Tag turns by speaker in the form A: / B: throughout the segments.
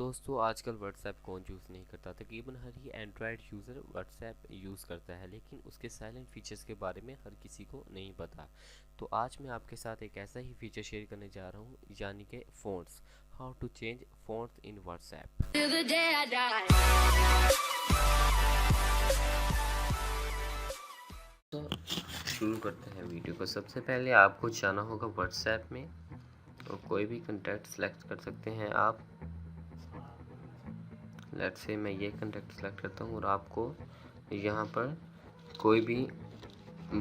A: दोस्तों आजकल व्हाट्सएप कौन यूज़ नहीं करता। तकरीबन हर ही एंड्रॉयड यूज़र व्हाट्सएप यूज़ करता है, लेकिन उसके साइलेंट फीचर्स के बारे में हर किसी को नहीं पता। तो आज मैं आपके साथ एक ऐसा ही फीचर शेयर करने जा रहा हूँ, यानी कि fonts. How to change fonts in WhatsApp. तो शुरू करते हैं वीडियो को। सबसे पहले आपको जाना होगा व्हाट्सएप में और कोई भी कॉन्टैक्ट सेलेक्ट कर सकते हैं आप। लेट्स से मैं ये कॉन्टैक्ट सेलेक्ट करता हूँ और आपको यहाँ पर कोई भी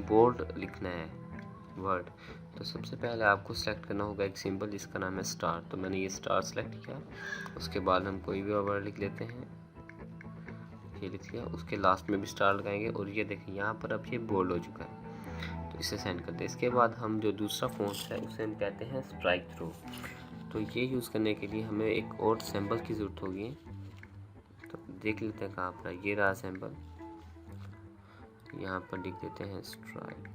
A: बोल्ड लिखना है वर्ड। तो सबसे पहले आपको सेलेक्ट करना होगा एक सिंबल जिसका नाम है स्टार। तो मैंने ये स्टार सेलेक्ट किया। उसके बाद हम कोई भी वर्ड लिख लेते हैं, ये लिख लिया। उसके लास्ट में भी स्टार लगाएंगे और ये देखिए यहाँ पर अब ये बोल्ड हो चुका है। तो इसे सेंड करते हैं। इसके बाद हम जो दूसरा फ़ॉन्ट है उसे हम कहते हैं स्ट्राइक थ्रू। तो ये यूज़ करने के लिए हमें एक और सिंबल की ज़रूरत होगी। तो देख लेते हैं कहाँ पर, ये रहा सिंबल। यहाँ पर लिख देते हैं स्ट्राइक।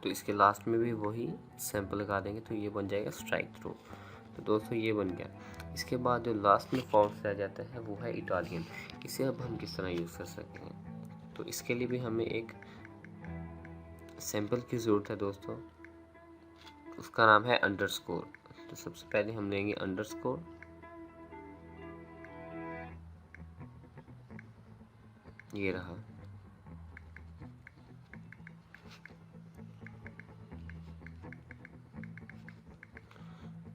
A: तो इसके लास्ट में भी वही सिंबल लगा देंगे तो ये बन जाएगा स्ट्राइक थ्रू। तो दोस्तों ये बन गया। इसके बाद जो लास्ट में फॉन्ट रह जाता है वो है इटालियन। इसे अब हम किस तरह यूज़ कर सकते हैं, तो इसके लिए भी हमें एक सिंबल की ज़रूरत है दोस्तों। उसका नाम है अंडरस्कोर। तो सबसे पहले हम लेंगे अंडरस्कोर। ये रहा।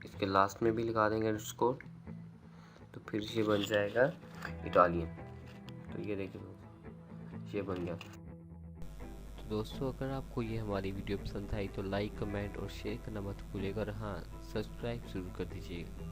A: इसके लास्ट में भी लगा देंगे अंडरस्कोर, तो फिर ये बन जाएगा इटालियन। तो ये देखिए ये बन गया। तो दोस्तों अगर आपको ये हमारी वीडियो पसंद आई तो लाइक, कमेंट और शेयर करना मत भूलिएगा और हाँ, सब्सक्राइब ज़रूर कर दीजिएगा।